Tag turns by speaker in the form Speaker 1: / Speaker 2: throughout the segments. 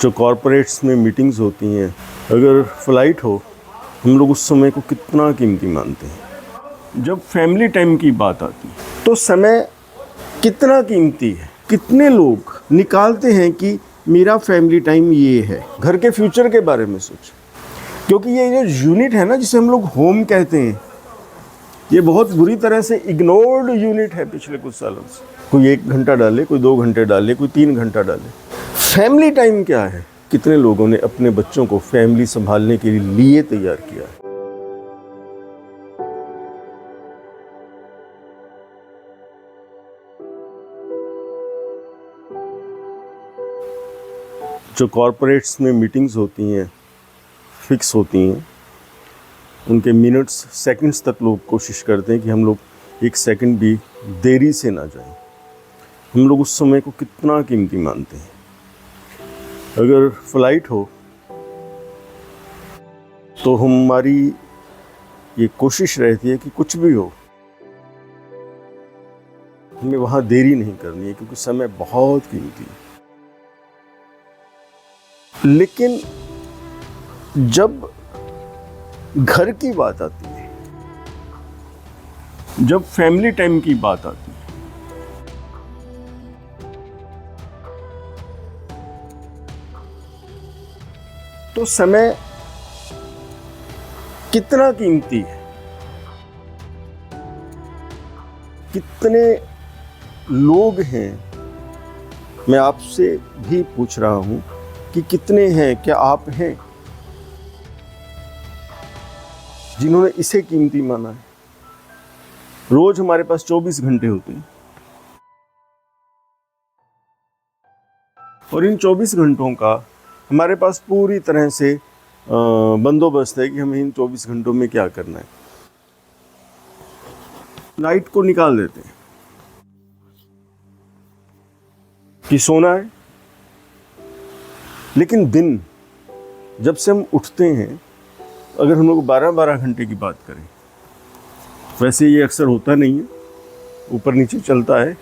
Speaker 1: जो कॉरपोरेट्स में मीटिंग्स होती हैं, अगर फ्लाइट हो, हम लोग उस समय को कितना कीमती मानते हैं। जब फैमिली टाइम की बात आती है तो समय कितना कीमती है। कितने लोग निकालते हैं कि मेरा फैमिली टाइम ये है। घर के फ्यूचर के बारे में सोच, क्योंकि ये जो यूनिट है ना, जिसे हम लोग होम कहते हैं, ये बहुत बुरी तरह से इग्नोर्ड यूनिट है पिछले कुछ सालों से। कोई 1 घंटा डाले, कोई 2 घंटे डाले, कोई 3 घंटा डाले। फैमिली टाइम क्या है? कितने लोगों ने अपने बच्चों को फैमिली संभालने के लिए तैयार किया है। जो कॉरपोरेट्स में मीटिंग्स होती हैं, फिक्स होती हैं, उनके मिनट्स सेकंड्स तक लोग कोशिश करते हैं कि हम लोग 1 सेकंड भी देरी से ना जाएं। हम लोग उस समय को कितना कीमती मानते हैं। अगर फ्लाइट हो तो हमारी ये कोशिश रहती है कि कुछ भी हो, हमें वहाँ देरी नहीं करनी है, क्योंकि समय बहुत कीमती है। लेकिन जब घर की बात आती है, जब फैमिली टाइम की बात आती है, तो समय कितना कीमती है। कितने लोग हैं, मैं आपसे भी पूछ रहा हूं कि कितने हैं, क्या आप हैं जिन्होंने इसे कीमती माना है। रोज हमारे पास 24 घंटे होते हैं और इन 24 घंटों का हमारे पास पूरी तरह से बंदोबस्त है कि हमें इन 24 घंटों में क्या करना है। नाइट को निकाल देते हैं कि सोना है, लेकिन दिन जब से हम उठते हैं, अगर हम लोग 12-12 घंटे की बात करें, वैसे ये अक्सर होता नहीं है, ऊपर नीचे चलता है।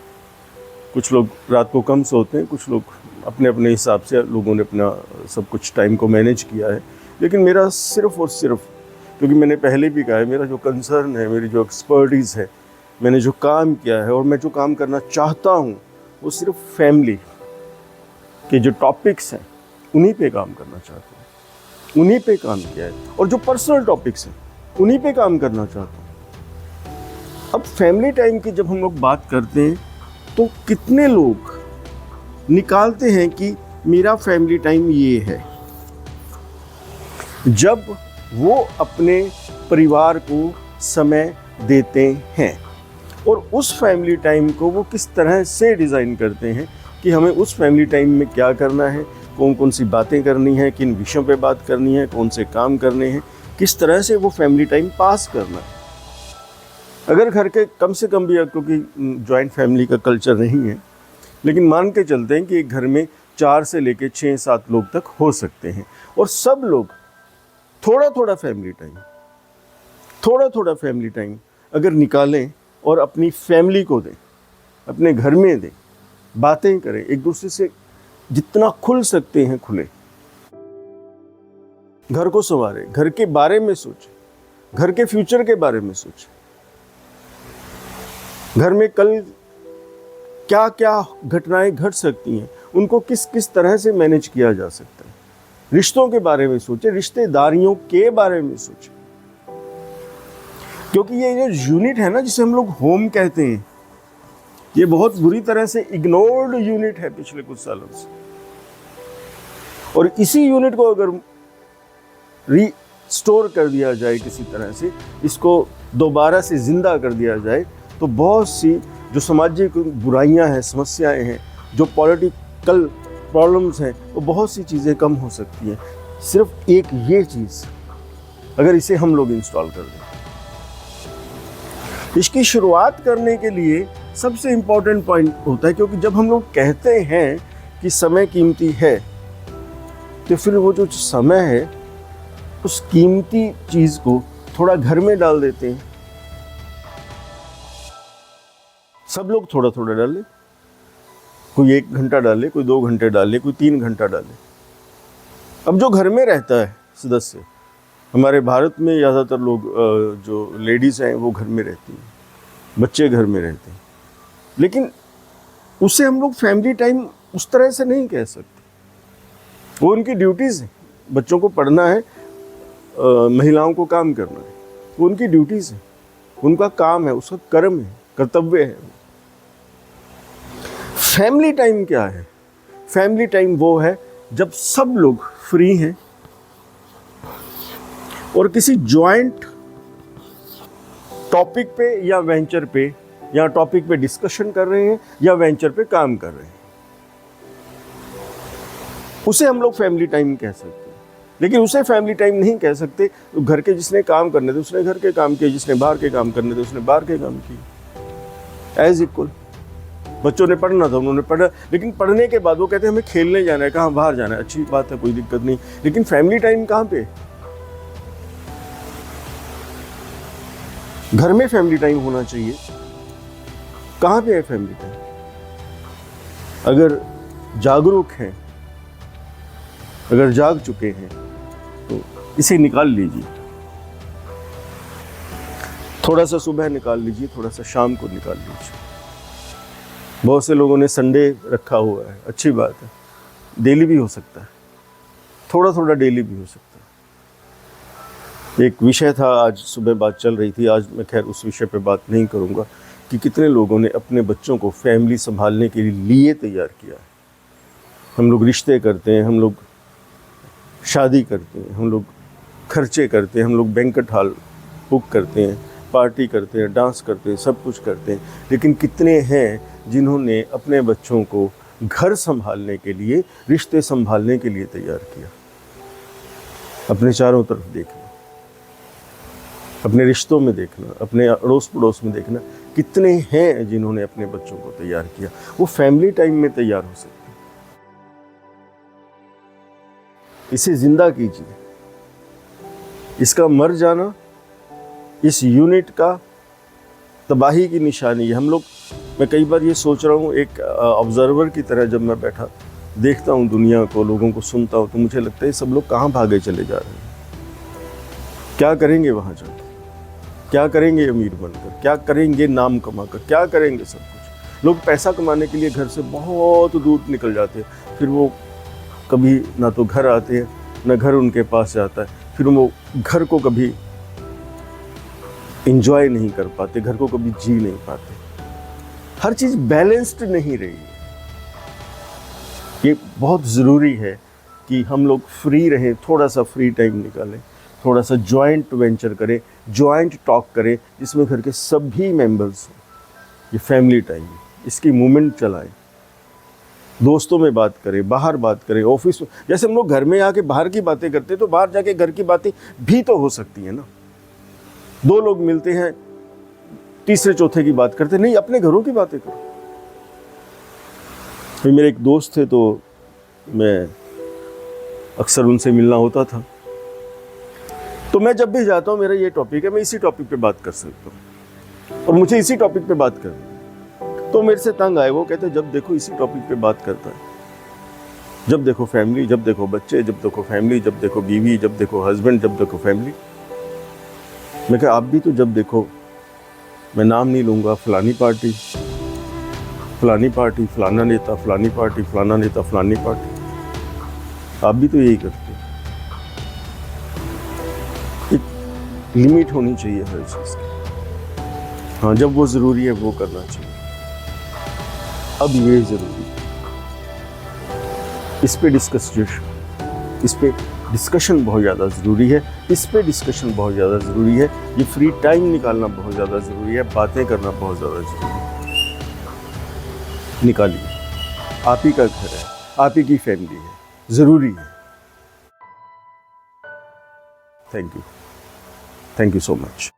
Speaker 1: कुछ लोग रात को कम सोते हैं, कुछ लोग अपने अपने हिसाब से, लोगों ने अपना सब कुछ टाइम को मैनेज किया है। लेकिन मेरा सिर्फ और सिर्फ, क्योंकि मैंने पहले भी कहा है, मेरा जो कंसर्न है, मेरी जो एक्सपर्टीज़ है, मैंने जो काम किया है और मैं जो काम करना चाहता हूँ, वो सिर्फ फैमिली के जो टॉपिक्स हैं उन्हीं पे काम करना चाहता हूँ, उन्हीं पे काम किया है। और जो पर्सनल टॉपिक्स हैं उन्हीं पे काम करना चाहता हूँ। अब फैमिली टाइम की जब हम लोग बात करते हैं तो कितने लोग निकालते हैं कि मेरा फैमिली टाइम ये है। जब वो अपने परिवार को समय देते हैं और उस फैमिली टाइम को वो किस तरह से डिज़ाइन करते हैं कि हमें उस फैमिली टाइम में क्या करना है, कौन कौन सी बातें करनी है, किन विषयों पे बात करनी है, कौन से काम करने हैं, किस तरह से वो फैमिली टाइम पास करना है। अगर घर के कम से कम भी, क्योंकि जॉइंट फैमिली का कल्चर नहीं है, लेकिन मान के चलते हैं कि एक घर में 4 से लेके 6-7 लोग तक हो सकते हैं और सब लोग थोड़ा थोड़ा फैमिली टाइम अगर निकालें और अपनी फैमिली को दें, अपने घर में दें, बातें करें, एक दूसरे से जितना खुल सकते हैं खुले, घर को संवारें, घर के बारे में सोचें, घर के फ्यूचर के बारे में सोचें, घर में कल क्या क्या घटनाएं घट सकती हैं, उनको किस किस तरह से मैनेज किया जा सकता है। रिश्तों के बारे में सोचें, रिश्तेदारियों के बारे में सोचें, क्योंकि ये जो यूनिट है ना, जिसे हम लोग होम कहते हैं, ये बहुत बुरी तरह से इग्नोर्ड यूनिट है पिछले कुछ सालों से। और इसी यूनिट को अगर रीस्टोर कर दिया जाए किसी तरह से, इसको दोबारा से जिंदा कर दिया जाए, तो बहुत सी जो सामाजिक बुराइयां हैं, समस्याएं हैं, जो पॉलिटिकल प्रॉब्लम्स हैं, वो बहुत सी चीज़ें कम हो सकती हैं। सिर्फ एक ये चीज़ अगर इसे हम लोग इंस्टॉल कर दें। इसकी शुरुआत करने के लिए सबसे इम्पोर्टेंट पॉइंट होता है, क्योंकि जब हम लोग कहते हैं कि समय कीमती है, तो फिर वो जो समय है उस कीमती चीज़ को थोड़ा घर में डाल देते हैं। सब लोग थोड़ा थोड़ा डालें, कोई 1 घंटा डाले, कोई 2 घंटे डाले, कोई 3 घंटा डाले। अब जो घर में रहता है सदस्य, हमारे भारत में ज़्यादातर लोग जो लेडीज़ हैं वो घर में रहती हैं, बच्चे घर में रहते हैं, लेकिन उसे हम लोग फैमिली टाइम उस तरह से नहीं कह सकते। वो उनकी ड्यूटीज़ हैं, बच्चों को पढ़ना है, महिलाओं को काम करना है, वो उनकी ड्यूटीज़ है, उनका काम है, उसका कर्म है, कर्तव्य है। फैमिली टाइम क्या है? फैमिली टाइम वो है जब सब लोग फ्री हैं और किसी जॉइंट टॉपिक पे या वेंचर पे या टॉपिक पे डिस्कशन कर रहे हैं या वेंचर पे काम कर रहे हैं, उसे हम लोग फैमिली टाइम कह सकते हैं। लेकिन उसे फैमिली टाइम नहीं कह सकते तो घर के जिसने काम करने थे उसने घर के काम किए, जिसने बाहर के काम करने थे उसने बाहर के काम किए, एज इक्वल। बच्चों ने पढ़ना था, उन्होंने पढ़ा, लेकिन पढ़ने के बाद वो कहते हैं हमें खेलने जाना है, कहाँ बाहर जाना है, अच्छी बात है, कोई दिक्कत नहीं, लेकिन फैमिली टाइम कहाँ पे? घर में फैमिली टाइम होना चाहिए। कहाँ पे है फैमिली टाइम? अगर जागरूक हैं, अगर जाग चुके हैं तो इसे निकाल लीजिए। थोड़ा सा सुबह निकाल लीजिए, थोड़ा सा शाम को निकाल लीजिए। बहुत से लोगों ने संडे रखा हुआ है, अच्छी बात है, डेली भी हो सकता है, थोड़ा थोड़ा डेली भी हो सकता है। एक विषय था, आज सुबह बात चल रही थी, आज मैं खैर उस विषय पे बात नहीं करूँगा कि कितने लोगों ने अपने बच्चों को फैमिली संभालने के लिए तैयार किया है। हम लोग रिश्ते करते हैं, हम लोग शादी करते हैं, हम लोग खर्चे करते हैं, हम लोग बैंक्वेट हॉल बुक करते हैं, पार्टी करते हैं, डांस करते हैं, सब कुछ करते हैं, लेकिन कितने हैं जिन्होंने अपने बच्चों को घर संभालने के लिए, रिश्ते संभालने के लिए तैयार किया? अपने चारों तरफ देखना, अपने रिश्तों में देखना, अपने अड़ोस पड़ोस में देखना, कितने हैं जिन्होंने अपने बच्चों को तैयार किया? वो फैमिली टाइम में तैयार हो सकते हैं। इसे जिंदा कीजिए। इसका मर जाना इस यूनिट का तबाही की निशानी है। हम लोग, मैं कई बार ये सोच रहा हूँ, एक ऑब्जर्वर की तरह जब मैं बैठा देखता हूँ दुनिया को, लोगों को सुनता हूँ, तो मुझे लगता है सब लोग कहाँ भागे चले जा रहे हैं। क्या करेंगे वहाँ जाकर? क्या करेंगे अमीर बनकर? क्या करेंगे नाम कमाकर? क्या करेंगे सब कुछ? लोग पैसा कमाने के लिए घर से बहुत दूर निकल जाते हैं, फिर वो कभी ना तो घर आते हैं, ना घर उनके पास जाता है, फिर वो घर को कभी इंजॉय नहीं कर पाते, घर को कभी जी नहीं पाते। हर चीज़ बैलेंस्ड नहीं रही है। ये बहुत ज़रूरी है कि हम लोग फ्री रहें, थोड़ा सा फ्री टाइम निकालें, थोड़ा सा जॉइंट वेंचर करें, जॉइंट टॉक करें, जिसमें घर के सभी मेंबर्स हों। ये फैमिली टाइम है, इसकी मूवमेंट चलाएं, दोस्तों में बात करें, बाहर बात करें, ऑफिस में। जैसे हम लोग घर में आके बाहर की बातें करते हैं, तो बाहर जाके घर की बातें भी तो हो सकती हैं ना। दो लोग मिलते हैं, तीसरे चौथे की बात करते नहीं, अपने घरों की बातें करो। फिर मेरे एक दोस्त थे, तो मैं अक्सर उनसे मिलना होता था, तो मैं जब भी जाता हूँ, मेरा ये टॉपिक है, मैं इसी टॉपिक पे बात कर सकता हूँ और मुझे इसी टॉपिक पे बात करनी है। तो मेरे से तंग आए, वो कहते जब देखो इसी टॉपिक पे बात करता है, जब देखो फैमिली, जब देखो बच्चे, जब देखो फैमिली, जब देखो बीवी, जब देखो हस्बैंड, जब देखो फैमिली। मैं कहा आप भी तो जब देखो, मैं नाम नहीं लूँगा, फलानी पार्टी, फलानी पार्टी, फलाना नेता, फलानी पार्टी, फलाना नेता, फलानी पार्टी, आप भी तो यही करते हैं। एक लिमिट होनी चाहिए हर चीज़ की। हाँ, जब वो ज़रूरी है वो करना चाहिए। अब ये ज़रूरी है, इस पे डिस्कशन बहुत ज़्यादा ज़रूरी है, इस पे डिस्कशन बहुत ज़्यादा ज़रूरी है, ये फ्री टाइम निकालना बहुत ज़्यादा ज़रूरी है, बातें करना बहुत ज़्यादा ज़रूरी है। निकालिए, आप ही का घर है, आप ही की फैमिली है, ज़रूरी है। Thank you so much.